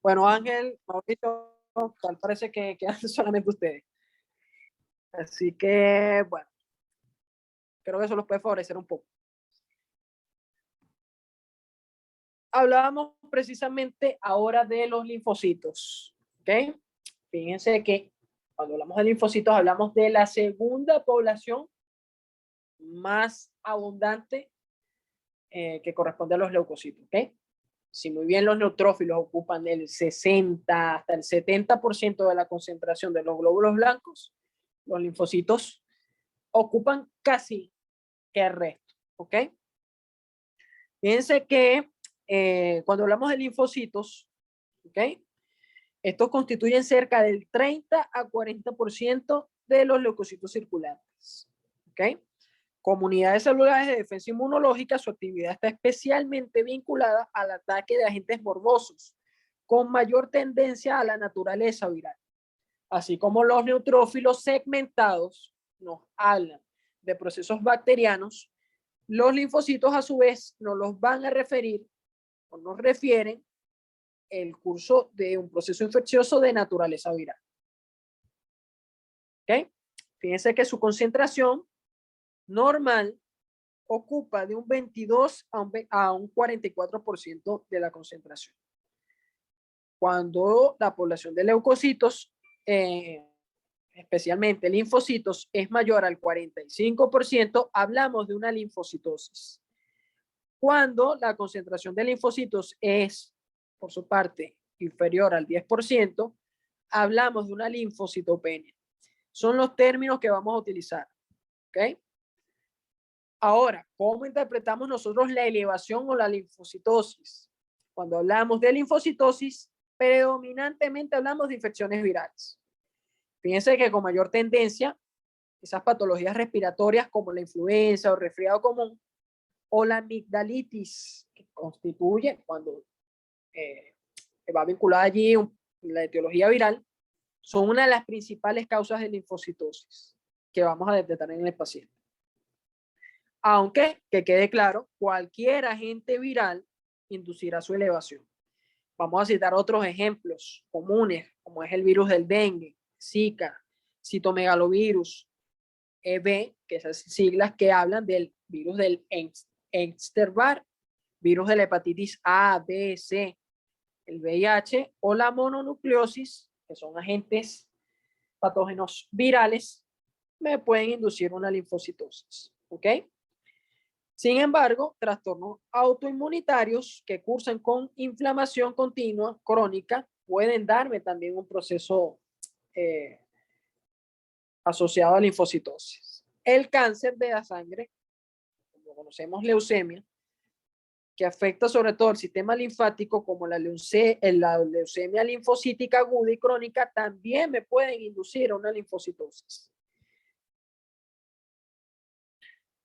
Bueno, Ángel, Mauricio, tal parece que quedan solamente ustedes. Así que, bueno, creo que eso los puede favorecer un poco. Hablábamos precisamente ahora de los linfocitos, ¿ok? Fíjense que cuando hablamos de linfocitos hablamos de la segunda población más abundante que corresponde a los leucocitos, ¿ok? Si muy bien los neutrófilos ocupan el 60 hasta el 70% de la concentración de los glóbulos blancos, los linfocitos ocupan casi que el resto, ¿ok? Fíjense que cuando hablamos de linfocitos, ¿ok? Estos constituyen cerca del 30 a 40% de los leucocitos circulantes, ¿ok? Comunidades celulares de defensa inmunológica, su actividad está especialmente vinculada al ataque de agentes morbosos, con mayor tendencia a la naturaleza viral. Así como los neutrófilos segmentados nos hablan de procesos bacterianos, los linfocitos a su vez nos los van a referir o nos refieren el curso de un proceso infeccioso de naturaleza viral. ¿Ok? Fíjense que su concentración normal ocupa de un 22 a un 44% de la concentración. Cuando la población de leucocitos, especialmente linfocitos, es mayor al 45%, hablamos de una linfocitosis. Cuando la concentración de linfocitos es, por su parte, inferior al 10%, hablamos de una linfocitopenia. Son los términos que vamos a utilizar. ¿Ok? Ahora, ¿cómo interpretamos nosotros la elevación o la linfocitosis? Cuando hablamos de linfocitosis, predominantemente hablamos de infecciones virales. Fíjense que con mayor tendencia, esas patologías respiratorias como la influenza o resfriado común o la amigdalitis, que constituye cuando va vinculada allí la etiología viral, son una de las principales causas de linfocitosis que vamos a detectar en el paciente. Aunque, que quede claro, cualquier agente viral inducirá su elevación. Vamos a citar otros ejemplos comunes, como es el virus del dengue, Zika, citomegalovirus, EB, que esas siglas que hablan del virus del Epstein-Barr, virus de la hepatitis A, B, C, el VIH o la mononucleosis, que son agentes patógenos virales, me pueden inducir una linfocitosis. ¿Ok? Sin embargo, trastornos autoinmunitarios que cursan con inflamación continua crónica pueden darme también un proceso asociado a linfocitosis. El cáncer de la sangre, como conocemos leucemia, que afecta sobre todo el sistema linfático como la leucemia linfocítica aguda y crónica, también me pueden inducir a una linfocitosis.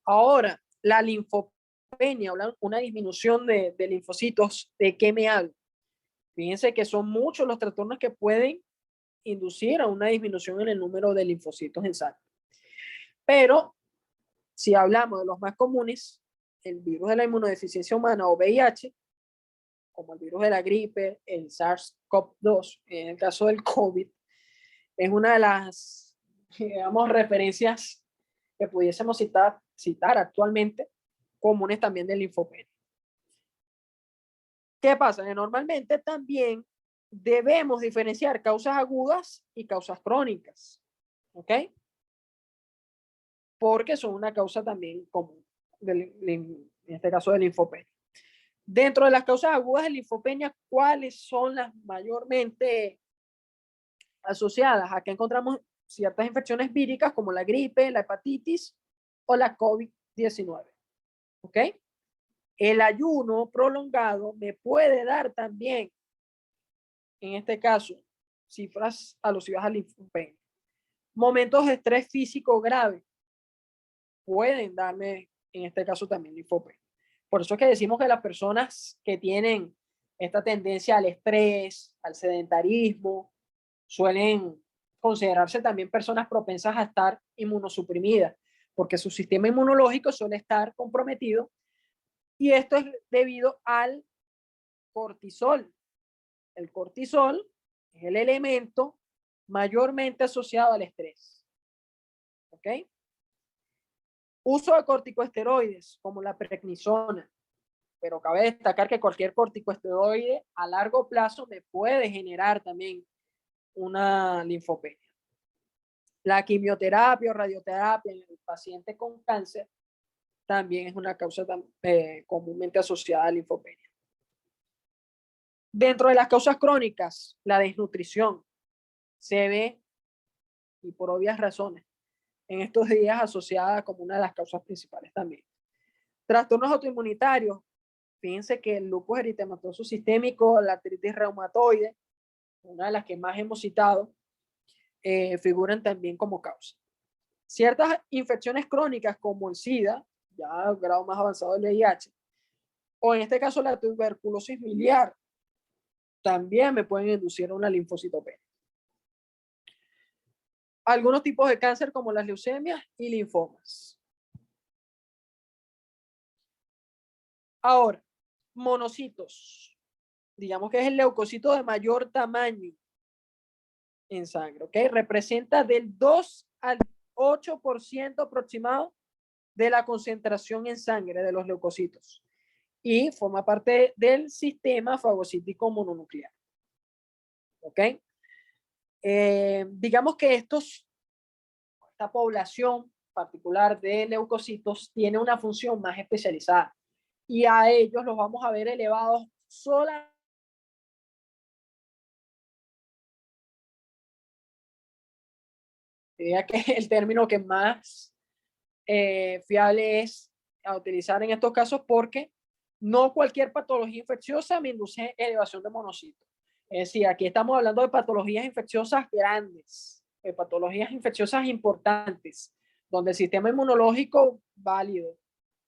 Ahora, la linfopenia, una disminución de linfocitos, ¿de qué me hablo? Fíjense que son muchos los trastornos que pueden inducir a una disminución en el número de linfocitos en sangre. Pero si hablamos de los más comunes, el virus de la inmunodeficiencia humana o VIH, como el virus de la gripe, el SARS-CoV-2, en el caso del COVID, es una de las, digamos, referencias que pudiésemos citar actualmente, comunes también del linfopenia. ¿Qué pasa? Que normalmente también debemos diferenciar causas agudas y causas crónicas, ¿ok? Porque son una causa también común, en este caso de linfopenia. Dentro de las causas agudas de linfopenia, ¿cuáles son las mayormente asociadas? Acá encontramos ciertas infecciones víricas como la gripe, la hepatitis o la COVID-19, ¿ok? El ayuno prolongado me puede dar también, en este caso, cifras alusivas a linfopenia. Momentos de estrés físico grave pueden darme, en este caso, también linfopenia. Por eso es que decimos que las personas que tienen esta tendencia al estrés, al sedentarismo, suelen considerarse también personas propensas a estar inmunosuprimidas, porque su sistema inmunológico suele estar comprometido y esto es debido al cortisol, El cortisol es el elemento mayormente asociado al estrés. ¿Ok? Uso de corticosteroides como la prednisona, pero cabe destacar que cualquier corticosteroide a largo plazo me puede generar también una linfopenia. La quimioterapia o radioterapia en el paciente con cáncer también es una causa comúnmente asociada a linfopenia. Dentro de las causas crónicas, la desnutrición se ve, y por obvias razones, en estos días asociada como una de las causas principales también. Trastornos autoinmunitarios, fíjense que el lupus eritematoso sistémico, la artritis reumatoide, una de las que más hemos citado, figuran también como causa. Ciertas infecciones crónicas como el SIDA, ya a grado más avanzado del VIH, o en este caso la tuberculosis miliar, también me pueden inducir a una linfocitopenia. Algunos tipos de cáncer como las leucemias y linfomas. Ahora, monocitos. Digamos que es el leucocito de mayor tamaño en sangre, ¿ok? Representa del 2 al 8% aproximado de la concentración en sangre de los leucocitos y forma parte del sistema fagocítico mononuclear, ¿ok? Digamos que esta población particular de leucocitos tiene una función más especializada y a ellos los vamos a ver elevados solamente que el término que más fiable es a utilizar en estos casos porque no cualquier patología infecciosa me induce elevación de monocitos. Es decir, aquí estamos hablando de patologías infecciosas grandes, de patologías infecciosas importantes, donde el sistema inmunológico válido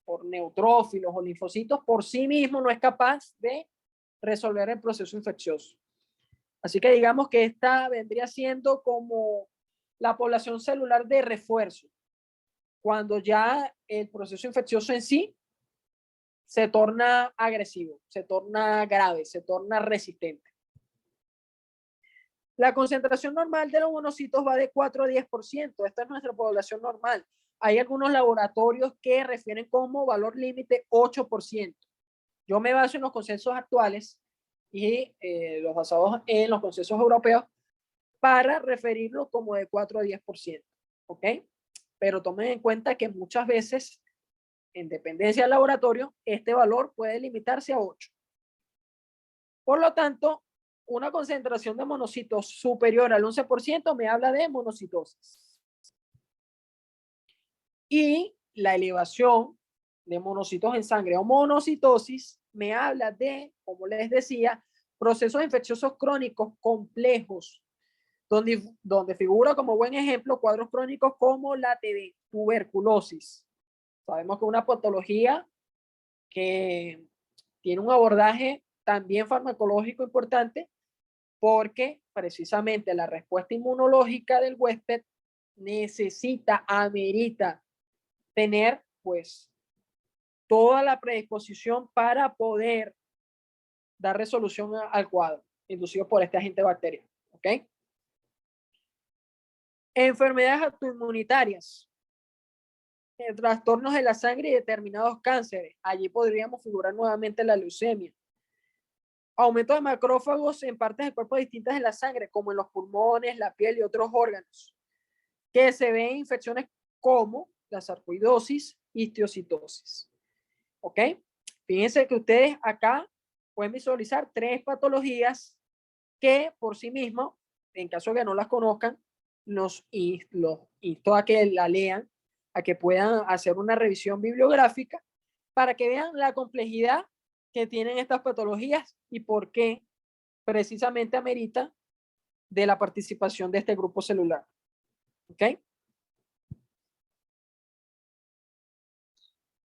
por neutrófilos o linfocitos por sí mismo no es capaz de resolver el proceso infeccioso. Así que digamos que esta vendría siendo como la población celular de refuerzo, cuando ya el proceso infeccioso en sí se torna agresivo, se torna grave, se torna resistente. La concentración normal de los monocitos va de 4 a 10%. Esta es nuestra población normal. Hay algunos laboratorios que refieren como valor límite 8%. Yo me baso en los consensos actuales y los basados en los consensos europeos para referirlo como de 4 a 10%. ¿Ok? Pero tomen en cuenta que muchas veces, en dependencia del laboratorio, este valor puede limitarse a 8. Por lo tanto, una concentración de monocitos superior al 11% me habla de monocitosis. Y la elevación de monocitos en sangre o monocitosis me habla de, como les decía, procesos infecciosos crónicos complejos, donde figura como buen ejemplo cuadros crónicos como la TB, tuberculosis. Sabemos que es una patología que tiene un abordaje también farmacológico importante porque precisamente la respuesta inmunológica del huésped necesita, amerita tener pues toda la predisposición para poder dar resolución al cuadro inducido por este agente bacteriano. ¿Ok? Enfermedades autoinmunitarias, trastornos de la sangre y determinados cánceres. Allí podríamos figurar nuevamente la leucemia. Aumento de macrófagos en partes del cuerpo distintas de la sangre, como en los pulmones, la piel y otros órganos, que se ven infecciones como la sarcoidosis, histiocitosis. ¿Ok? Fíjense que ustedes acá pueden visualizar 3 patologías que por sí mismos, en caso de que no las conozcan, los insto a que la lean, a que puedan hacer una revisión bibliográfica para que vean la complejidad que tienen estas patologías y por qué precisamente amerita de la participación de este grupo celular. ¿Ok?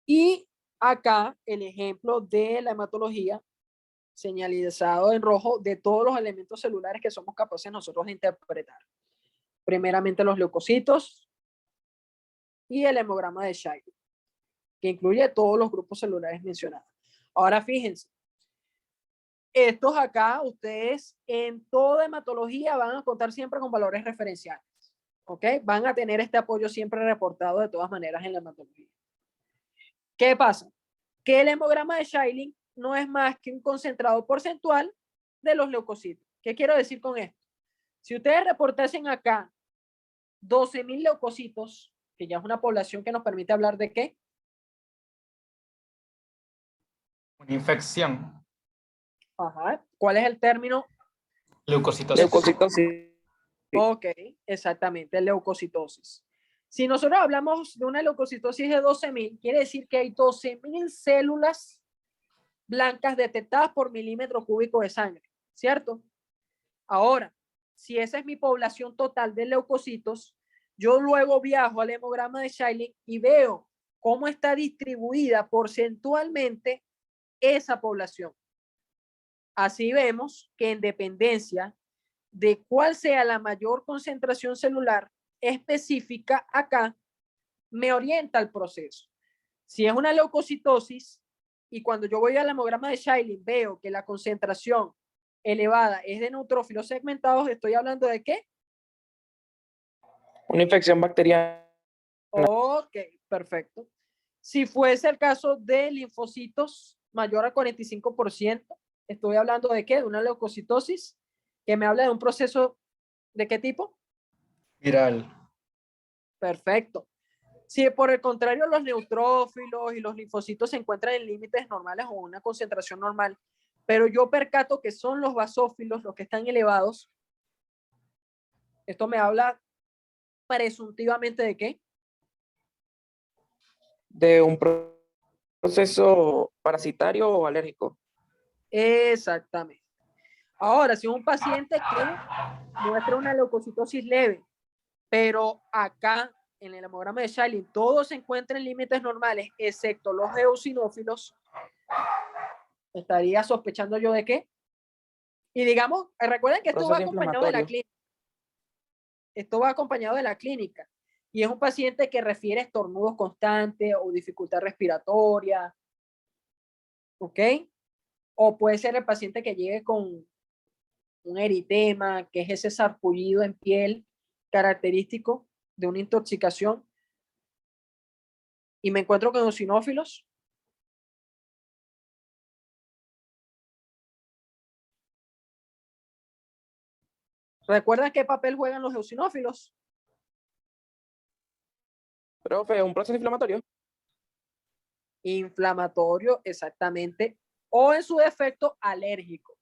Y acá el ejemplo de la hematología señalizado en rojo de todos los elementos celulares que somos capaces nosotros de interpretar. Primeramente los leucocitos y el hemograma de Scheib, que incluye todos los grupos celulares mencionados. Ahora fíjense, estos acá, ustedes en toda hematología van a contar siempre con valores referenciales. ¿Ok? Van a tener este apoyo siempre reportado de todas maneras en la hematología. ¿Qué pasa? Que el hemograma de Schilling no es más que un concentrado porcentual de los leucocitos. ¿Qué quiero decir con esto? Si ustedes reportasen acá 12.000 leucocitos, que ya es una población que nos permite hablar de qué. Una infección. Ajá. ¿Cuál es el término? Leucocitosis. Leucocitosis. Ok, exactamente, leucocitosis. Si nosotros hablamos de una leucocitosis de 12.000, quiere decir que hay 12.000 células blancas detectadas por milímetro cúbico de sangre, ¿cierto? Ahora, si esa es mi población total de leucocitos, yo luego viajo al hemograma de Schilling y veo cómo está distribuida porcentualmente esa población. Así vemos que en dependencia de cuál sea la mayor concentración celular específica acá, me orienta el proceso. Si es una leucocitosis y cuando yo voy al hemograma de Schilling veo que la concentración elevada es de neutrófilos segmentados, ¿estoy hablando de qué? Una infección bacteriana. Ok, perfecto. Si fuese el caso de linfocitos mayor a 45%, estoy hablando de qué? De una leucocitosis que me habla de un proceso de qué tipo? Viral. Perfecto. Si por el contrario los neutrófilos y los linfocitos se encuentran en límites normales o una concentración normal, pero yo percato que son los basófilos los que están elevados, esto me habla presuntivamente de qué? De un proceso parasitario o alérgico. Exactamente. Ahora, si un paciente que muestra una leucocitosis leve, pero acá en el hemograma de Schilling todo se encuentra en límites normales, excepto los eosinófilos, estaría sospechando yo de qué. Y digamos, recuerden que esto va Proceso acompañado de la inflamatorio. clínica. Esto va acompañado de la clínica. Y es un paciente que refiere estornudos constantes o dificultad respiratoria. ¿Ok? O puede ser el paciente que llegue con un eritema, que es ese sarpullido en piel característico de una intoxicación. Y me encuentro con eosinófilos. ¿Recuerdan qué papel juegan los eosinófilos? Profe, un proceso inflamatorio. Inflamatorio, exactamente, o en su defecto alérgico.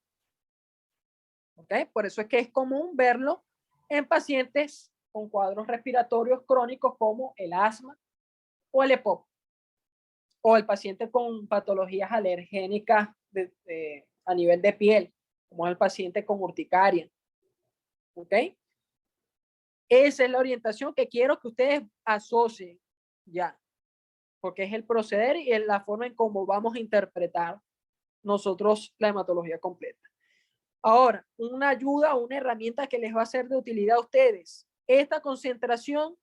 ¿Ok? Por eso es que es común verlo en pacientes con cuadros respiratorios crónicos como el asma o el EPOC, o el paciente con patologías alergénicas a nivel de piel, como es el paciente con urticaria. ¿Ok? Esa es la orientación que quiero que ustedes asocien ya, porque es el proceder y es la forma en cómo vamos a interpretar nosotros la hematología completa. Ahora, una ayuda, una herramienta que les va a ser de utilidad a ustedes. Esta concentración,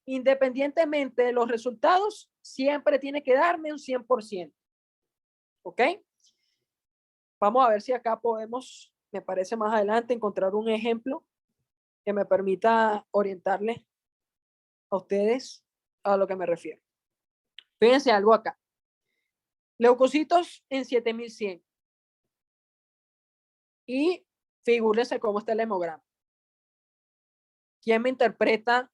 independientemente de los resultados, siempre tiene que darme un 100%. ¿Ok? Vamos a ver si acá podemos, me parece más adelante, encontrar un ejemplo que me permita orientarles a ustedes a lo que me refiero. Fíjense algo acá. Leucocitos en 7100. Y figúrense cómo está el hemograma. ¿Quién me interpreta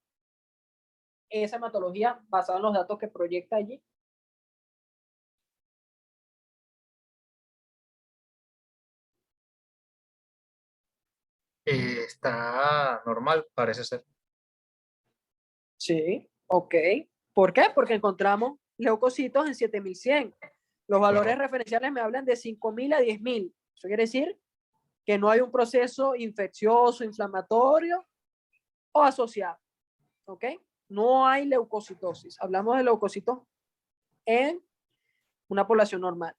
esa hematología basada en los datos que proyecta allí? Está normal, parece ser. Sí, ok. ¿Por qué? Porque encontramos leucocitos en 7100. Los valores referenciales me hablan de 5.000 a 10.000. Eso quiere decir que no hay un proceso infeccioso, inflamatorio o asociado. ¿Ok? No hay leucocitosis. Hablamos de leucocitos en una población normal.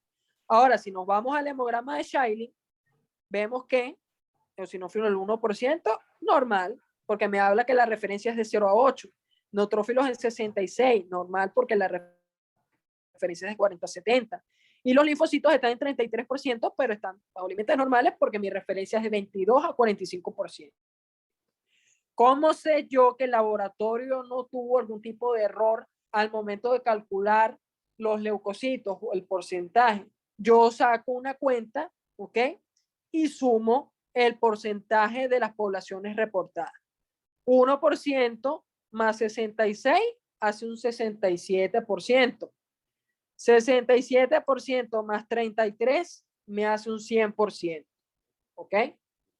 Ahora, si nos vamos al hemograma de Schilling, vemos que eosinófilo el 1%, normal, porque me habla que la referencia es de 0 a 8. Neutrófilos en 66, normal, porque la referencia es de 40 a 70. Y los linfocitos están en 33%, pero están bajo límites normales porque mi referencia es de 22 a 45%. ¿Cómo sé yo que el laboratorio no tuvo algún tipo de error al momento de calcular los leucocitos o el porcentaje? Yo saco una cuenta, ¿ok? Y sumo el porcentaje de las poblaciones reportadas. 1% más 66 hace un 67%. 67% más 33 me hace un 100%. ¿Ok?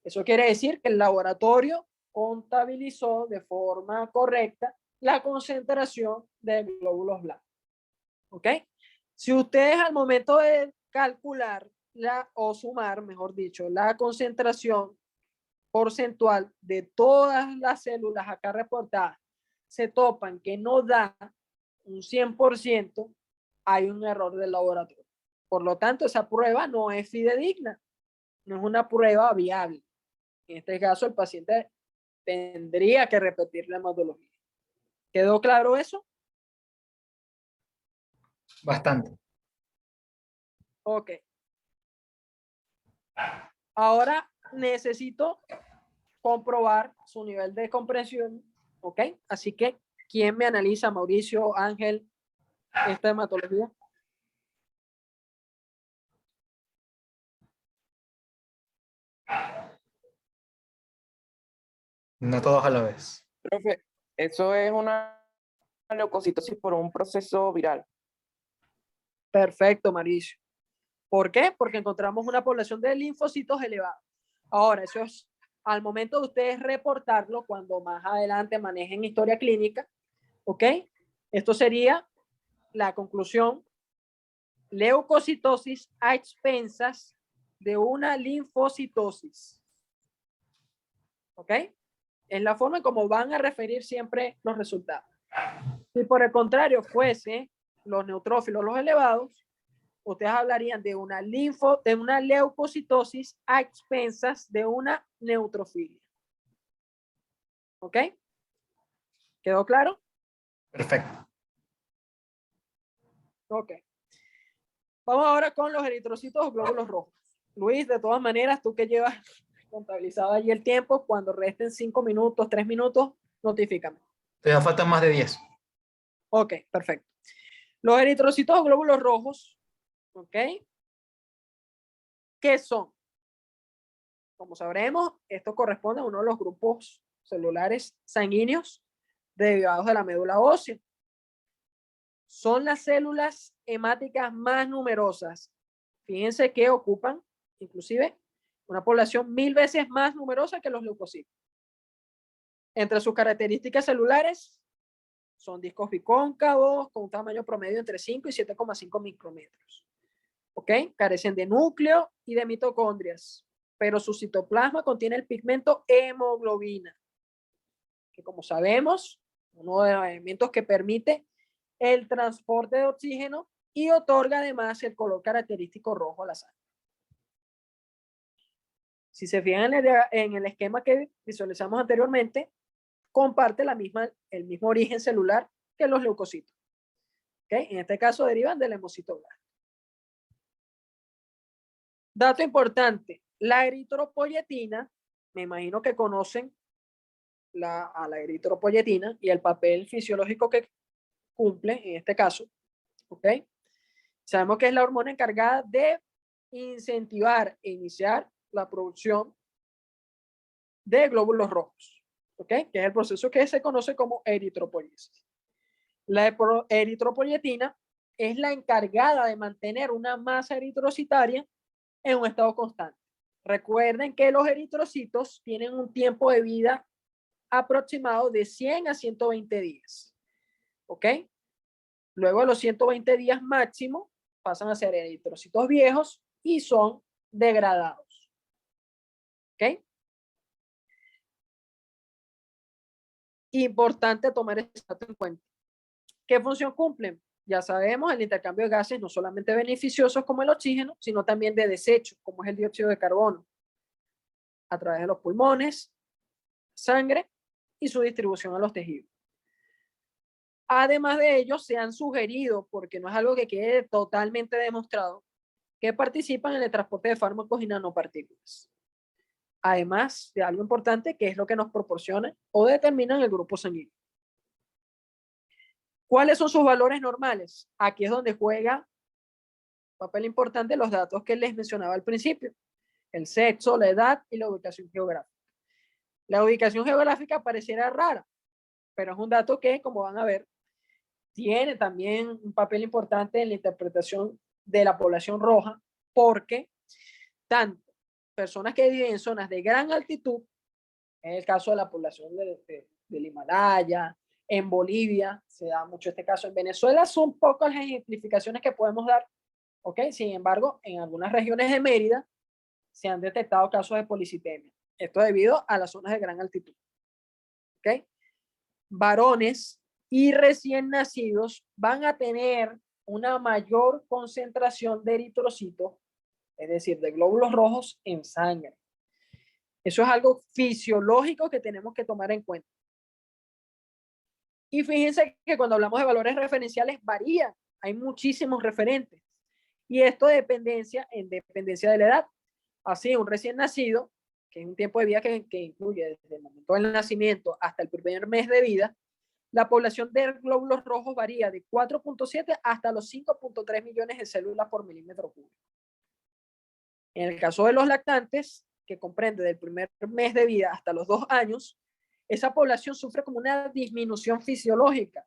Eso quiere decir que el laboratorio contabilizó de forma correcta la concentración de glóbulos blancos. ¿Ok? Si ustedes al momento de calcular o sumar, mejor dicho, la concentración porcentual de todas las células acá reportadas, se topan que no da un 100%, hay un error del laboratorio. Por lo tanto, esa prueba no es fidedigna, no es una prueba viable. En este caso, el paciente tendría que repetir la hematología. ¿Quedó claro eso? Bastante. Ok. Ahora necesito comprobar su nivel de comprensión. Ok. Así que, ¿quién me analiza? Mauricio, Ángel, esta hematología. No todos a la vez. Profe, eso es una leucocitosis por un proceso viral. Perfecto, Mauricio. ¿Por qué? Porque encontramos una población de linfocitos elevada. Ahora, eso es al momento de ustedes reportarlo cuando más adelante manejen historia clínica, ¿ok? Esto sería la conclusión: leucocitosis a expensas de una linfocitosis. ¿Ok? Es la forma en como van a referir siempre los resultados. Si por el contrario fuese los neutrófilos los elevados, ustedes hablarían de una leucocitosis a expensas de una neutrofilia. ¿Ok? ¿Quedó claro? Perfecto. Ok. Vamos ahora con los eritrocitos o glóbulos rojos. Luis, de todas maneras, tú que llevas contabilizado allí el tiempo, cuando resten 5 minutos, 3 minutos, notifícame. Te faltan más de 10. Ok, perfecto. Los eritrocitos o glóbulos rojos, ¿ok? ¿Qué son? Como sabremos, esto corresponde a uno de los grupos celulares sanguíneos derivados de la médula ósea. Son las células hemáticas más numerosas. Fíjense que ocupan, inclusive, una población 1000 veces más numerosa que los leucocitos. Entre sus características celulares son discos bicóncavos con un tamaño promedio entre 5 y 7,5 micrómetros. ¿Ok? Carecen de núcleo y de mitocondrias, pero su citoplasma contiene el pigmento hemoglobina, que como sabemos, uno de los elementos que permite el transporte de oxígeno y otorga además el color característico rojo a la sangre. Si se fijan en el esquema que visualizamos anteriormente, comparte el mismo origen celular que los leucocitos. ¿Okay? En este caso derivan del hemocito blanco. Dato importante, la eritropoyetina, me imagino que conocen a la eritropoyetina y el papel fisiológico que cumple en este caso. ¿Ok? Sabemos que es la hormona encargada de incentivar e iniciar la producción de glóbulos rojos. ¿Ok? Que es el proceso que se conoce como eritropoyesis. La eritropoyetina es la encargada de mantener una masa eritrocitaria en un estado constante. Recuerden que los eritrocitos tienen un tiempo de vida aproximado de 100 a 120 días. ¿Ok? Luego de los 120 días máximo, pasan a ser eritrocitos viejos y son degradados. ¿Ok? Importante tomar esto en cuenta. ¿Qué función cumplen? Ya sabemos, el intercambio de gases no solamente beneficiosos como el oxígeno, sino también de desechos, como es el dióxido de carbono, a través de los pulmones, sangre y su distribución a los tejidos. Además de ello, se han sugerido, porque no es algo que quede totalmente demostrado, que participan en el transporte de fármacos y nanopartículas. Además de algo importante, que es lo que nos proporciona o determinan el grupo sanguíneo. ¿Cuáles son sus valores normales? Aquí es donde juega papel importante los datos que les mencionaba al principio. El sexo, la edad y la ubicación geográfica. La ubicación geográfica pareciera rara, pero es un dato que, como van a ver, tiene también un papel importante en la interpretación de la población roja, porque tanto personas que viven en zonas de gran altitud, en el caso de la población del Himalaya, en Bolivia, se da mucho este caso, en Venezuela son pocas las ejemplificaciones que podemos dar, ¿ok? Sin embargo, en algunas regiones de Mérida se han detectado casos de policitemia. Esto debido a las zonas de gran altitud, ¿ok? Varones y recién nacidos van a tener una mayor concentración de eritrocitos, es decir, de glóbulos rojos en sangre. Eso es algo fisiológico que tenemos que tomar en cuenta. Y fíjense que cuando hablamos de valores referenciales varían, hay muchísimos referentes. Y esto en dependencia de la edad. Así, un recién nacido, que es un tiempo de vida que incluye desde el momento del nacimiento hasta el primer mes de vida, la población de glóbulos rojos varía de 4.7 hasta los 5.3 millones de células por milímetro cúbico. En el caso de los lactantes, que comprende del primer mes de vida hasta los 2 años, esa población sufre como una disminución fisiológica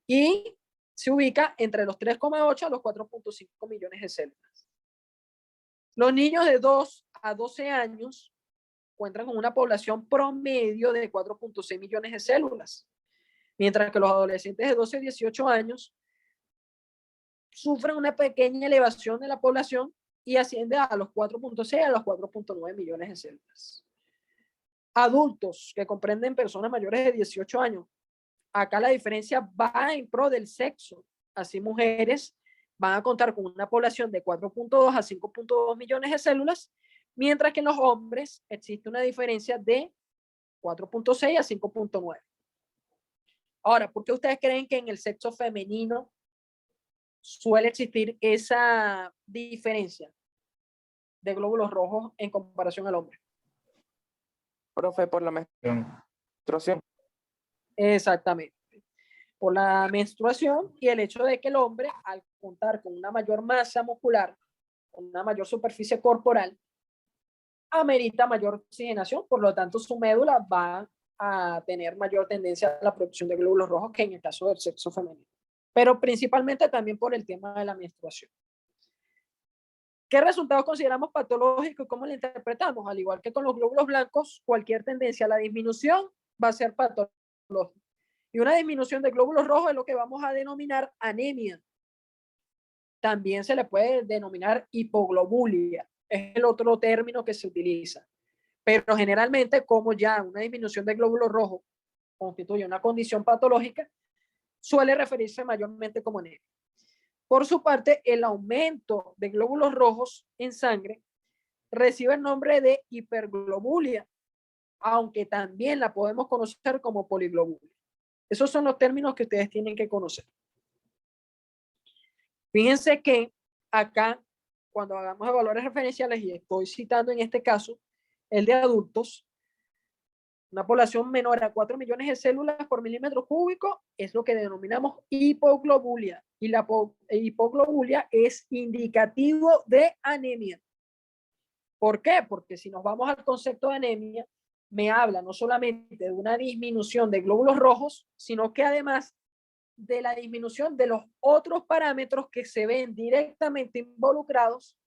y se ubica entre los 3,8 a los 4.5 millones de células. Los niños de 2 a 12 años cuentan con una población promedio de 4.6 millones de células, mientras que los adolescentes de 12 a 18 años sufren una pequeña elevación de la población y asciende a los 4.6 a los 4.9 millones de células. Adultos que comprenden personas mayores de 18 años, acá la diferencia va en pro del sexo. Así mujeres van a contar con una población de 4.2 a 5.2 millones de células, mientras que en los hombres existe una diferencia de 4.6 a 5.9. Ahora, ¿por qué ustedes creen que en el sexo femenino suele existir esa diferencia de glóbulos rojos en comparación al hombre? Profe, por la menstruación. Exactamente. Por la menstruación y el hecho de que el hombre, al contar con una mayor masa muscular, con una mayor superficie corporal, amerita mayor oxigenación, por lo tanto su médula va a tener mayor tendencia a la producción de glóbulos rojos que en el caso del sexo femenino, pero principalmente también por el tema de la menstruación. ¿Qué resultados consideramos patológicos y cómo lo interpretamos? Al igual que con los glóbulos blancos, cualquier tendencia a la disminución va a ser patológica. Y una disminución de glóbulos rojos es lo que vamos a denominar anemia. También se le puede denominar hipoglobulia. Es el otro término que se utiliza. Pero generalmente, como ya una disminución de glóbulos rojos constituye una condición patológica, suele referirse mayormente como anemia. Por su parte, el aumento de glóbulos rojos en sangre recibe el nombre de hiperglobulia, aunque también la podemos conocer como poliglobulia. Esos son los términos que ustedes tienen que conocer. Fíjense que acá, cuando hagamos de valores referenciales, y estoy citando en este caso el de adultos, una población menor a 4 millones de células por milímetro cúbico es lo que denominamos hipoglobulia. Y la hipoglobulia es indicativo de anemia. ¿Por qué? Porque si nos vamos al concepto de anemia, me habla no solamente de una disminución de glóbulos rojos, sino que además de la disminución de los otros parámetros que se ven directamente involucrados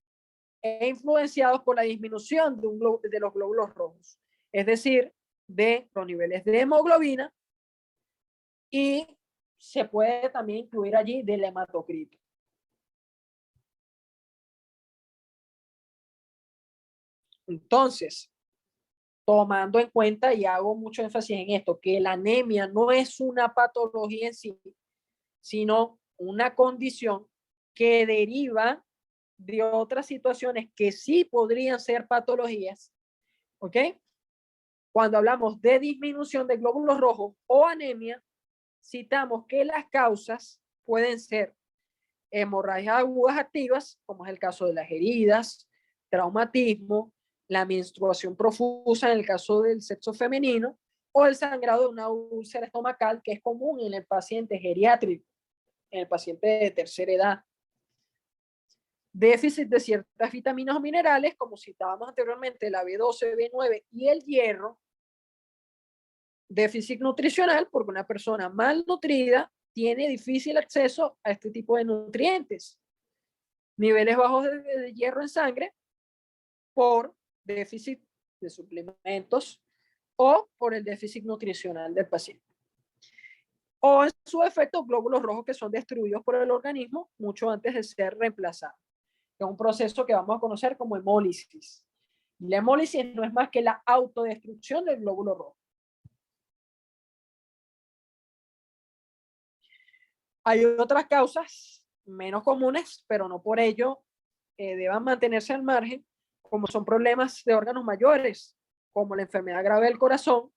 e influenciados por la disminución de los glóbulos rojos. Es decir, de los niveles de hemoglobina, y se puede también incluir allí del hematocrito. Entonces, tomando en cuenta, y hago mucho énfasis en esto, que la anemia no es una patología en sí, sino una condición que deriva de otras situaciones que sí podrían ser patologías, ¿ok? Cuando hablamos de disminución de glóbulos rojos o anemia, citamos que las causas pueden ser hemorragias agudas activas, como es el caso de las heridas, traumatismo, la menstruación profusa en el caso del sexo femenino, o el sangrado de una úlcera estomacal, que es común en el paciente geriátrico, en el paciente de tercera edad. Déficit de ciertas vitaminas o minerales, como citábamos anteriormente, la B12, B9 y el hierro. Déficit nutricional, porque una persona malnutrida tiene difícil acceso a este tipo de nutrientes. Niveles bajos de hierro en sangre por déficit de suplementos o por el déficit nutricional del paciente. O en su efecto, glóbulos rojos que son destruidos por el organismo mucho antes de ser reemplazados. Es un proceso que vamos a conocer como hemólisis. La hemólisis no es más que la autodestrucción del glóbulo rojo. Hay otras causas menos comunes, pero no por ello deban mantenerse al margen, como son problemas de órganos mayores, como la enfermedad grave del corazón,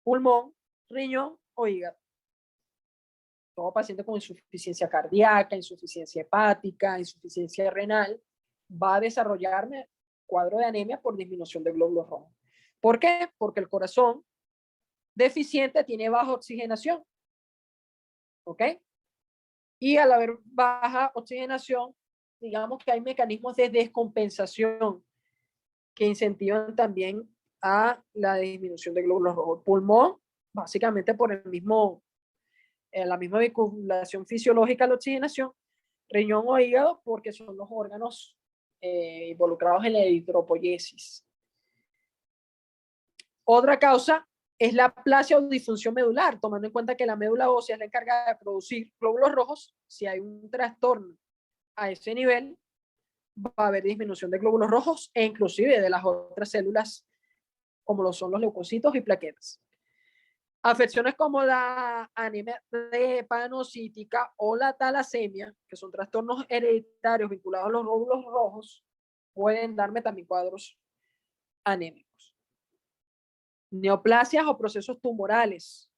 pulmón, riñón o hígado. Todo paciente con insuficiencia cardíaca, insuficiencia hepática, insuficiencia renal, va a desarrollarme cuadro de anemia por disminución de glóbulos rojos. ¿Por qué? Porque el corazón deficiente tiene baja oxigenación. ¿Ok? Y al haber baja oxigenación, digamos que hay mecanismos de descompensación que incentivan también a la disminución de glóbulos rojos. Pulmón, básicamente por el mismo, la misma vinculación fisiológica a la oxigenación. Riñón o hígado, porque son los órganos involucrados en la eritropoyesis. Otra causa es la aplasia o disfunción medular, tomando en cuenta que la médula ósea es la encargada de producir glóbulos rojos. Si hay un trastorno a ese nivel, va a haber disminución de glóbulos rojos e inclusive de las otras células, como lo son los leucocitos y plaquetas. Afecciones como la anemia panocítica o la talasemia, que son trastornos hereditarios vinculados a los glóbulos rojos, pueden darme también cuadros anémicos. Neoplasias o procesos tumorales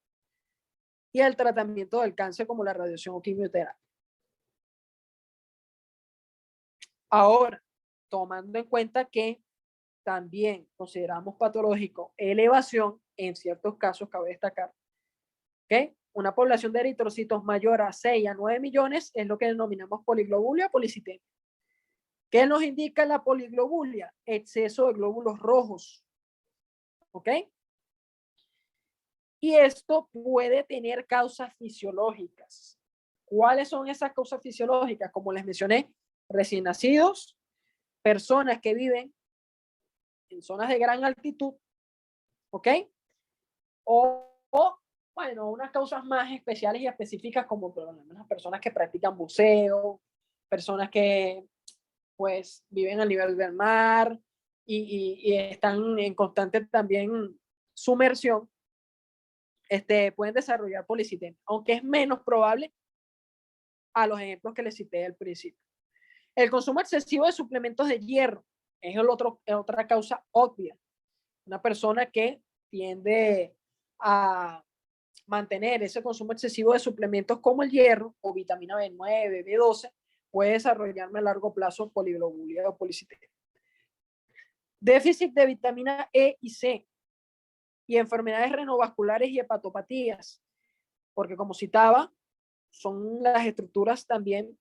y el tratamiento del cáncer como la radiación o quimioterapia. Ahora, tomando en cuenta que también consideramos patológico elevación, en ciertos casos cabe destacar que una población de eritrocitos mayor a 6 a 9 millones es lo que denominamos poliglobulia o policitemia. ¿Qué nos indica la poliglobulia? Exceso de glóbulos rojos. ¿Ok? Y esto puede tener causas fisiológicas. ¿Cuáles son esas causas fisiológicas? Como les mencioné, recién nacidos, personas que viven en zonas de gran altitud, ¿ok? O bueno, unas causas más especiales y específicas como las personas que practican buceo, personas que pues viven a nivel del mar y están en constante también sumersión, pueden desarrollar policitemia, aunque es menos probable a los ejemplos que les cité al principio. El consumo excesivo de suplementos de hierro es otra causa obvia. Una persona que tiende a mantener ese consumo excesivo de suplementos como el hierro o vitamina B9, B12, puede desarrollarme a largo plazo poliglobulia o policitemia. Déficit de vitamina E y C y enfermedades renovasculares y hepatopatías, porque como citaba, son las estructuras también,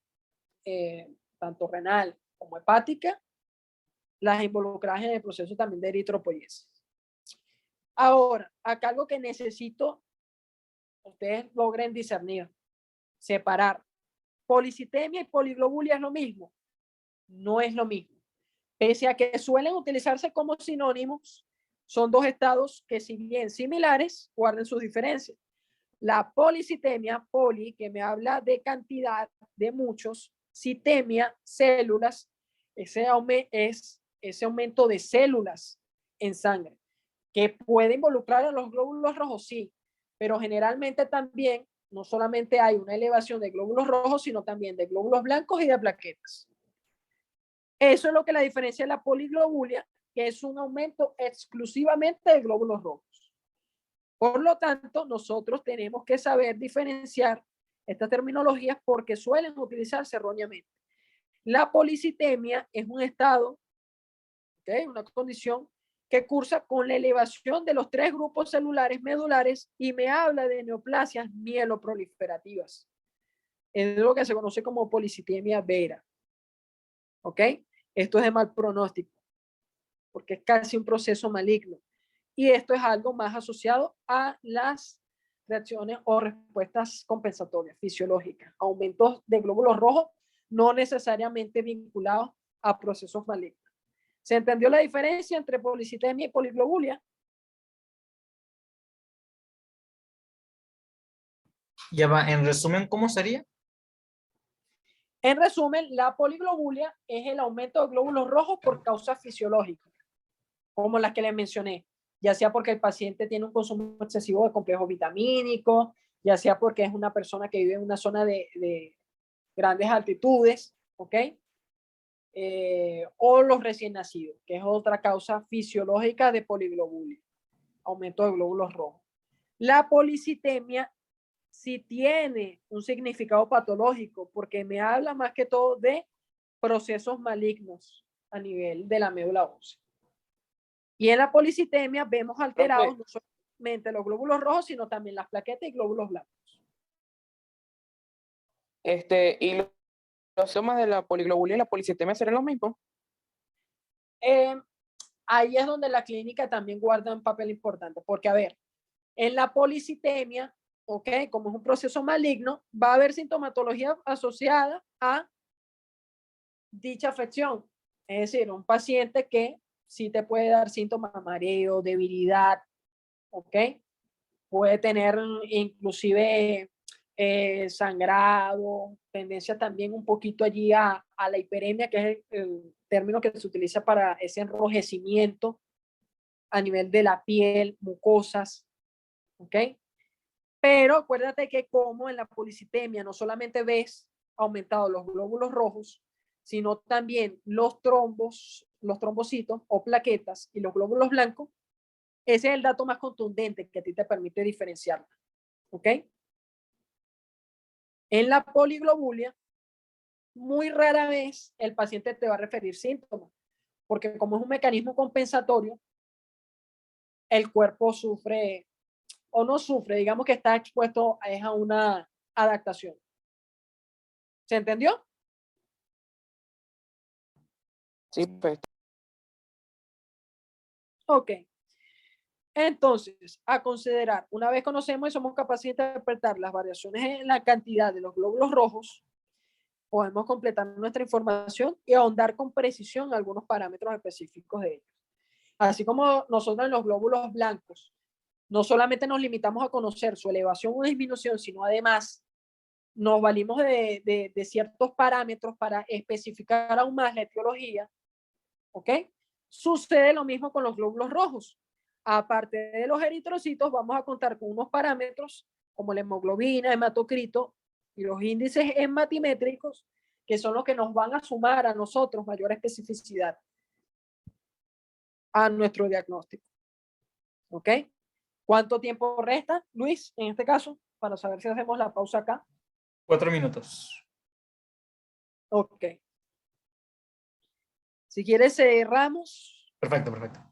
tanto renal como hepática, las involucradas en el proceso también de eritropoyesis. Ahora, acá algo que necesito ustedes logren discernir, separar. Policitemia y poliglobulia es lo mismo. No es lo mismo. Pese a que suelen utilizarse como sinónimos, son dos estados que, si bien similares, guardan sus diferencias. La policitemia, poli, que me habla de cantidad, de muchos, citemia, células, ese aumento de células en sangre, que puede involucrar a los glóbulos rojos, sí, pero generalmente también no solamente hay una elevación de glóbulos rojos, sino también de glóbulos blancos y de plaquetas. Eso es lo que la diferencia de la poliglobulia, que es un aumento exclusivamente de glóbulos rojos. Por lo tanto, nosotros tenemos que saber diferenciar estas terminologías porque suelen utilizarse erróneamente. La policitemia es un estado, ¿okay? Una condición que cursa con la elevación de los 3 grupos celulares medulares y me habla de neoplasias mieloproliferativas. Es lo que se conoce como policitemia vera. ¿Ok? Esto es de mal pronóstico, porque es casi un proceso maligno. Y esto es algo más asociado a las reacciones o respuestas compensatorias fisiológicas, aumentos de glóbulos rojos no necesariamente vinculados a procesos malignos. ¿Se entendió la diferencia entre policitemia y poliglobulia? Ya va, en resumen, ¿cómo sería? En resumen, la poliglobulia es el aumento de glóbulos rojos por causas fisiológicas, como las que les mencioné, ya sea porque el paciente tiene un consumo excesivo de complejos vitamínicos, ya sea porque es una persona que vive en una zona de grandes altitudes, ¿ok? O los recién nacidos, que es otra causa fisiológica de poliglobulia, aumento de glóbulos rojos. La policitemia sí tiene un significado patológico porque me habla más que todo de procesos malignos a nivel de la médula ósea. Y en la policitemia vemos alterados no solamente los glóbulos rojos, sino también las plaquetas y glóbulos blancos. Y los síntomas de la poliglobulia y la policitemia serán los mismos. Ahí es donde la clínica también guarda un papel importante, porque a ver, en la policitemia, ¿ok? Como es un proceso maligno, va a haber sintomatología asociada a dicha afección. Es decir, un paciente que sí te puede dar síntomas de mareo, debilidad, ¿ok? Puede tener inclusive sangrado, tendencia también un poquito allí a la hiperemia, que es el término que se utiliza para ese enrojecimiento a nivel de la piel, mucosas, ¿ok? Pero acuérdate que como en la policitemia no solamente ves aumentados los glóbulos rojos, sino también los trombos, los trombocitos o plaquetas y los glóbulos blancos, ese es el dato más contundente que a ti te permite diferenciarla. ¿Ok? En la poliglobulia, muy rara vez el paciente te va a referir síntomas, porque como es un mecanismo compensatorio, el cuerpo sufre o no sufre, digamos que está expuesto a una adaptación. ¿Se entendió? Sí, pues. Ok. Entonces, a considerar, una vez conocemos y somos capaces de interpretar las variaciones en la cantidad de los glóbulos rojos, podemos completar nuestra información y ahondar con precisión algunos parámetros específicos de ellos. Así como nosotros en los glóbulos blancos, no solamente nos limitamos a conocer su elevación o disminución, sino además nos valimos de ciertos parámetros para especificar aún más la etiología, ¿ok? Sucede lo mismo con los glóbulos rojos. Aparte de los eritrocitos, vamos a contar con unos parámetros como la hemoglobina, hematocrito y los índices hematimétricos, que son los que nos van a sumar a nosotros mayor especificidad a nuestro diagnóstico. ¿Ok? ¿Cuánto tiempo resta, Luis, en este caso, para saber si hacemos la pausa acá? 4 minutos. Ok. Si quieres, cerramos. Perfecto, perfecto.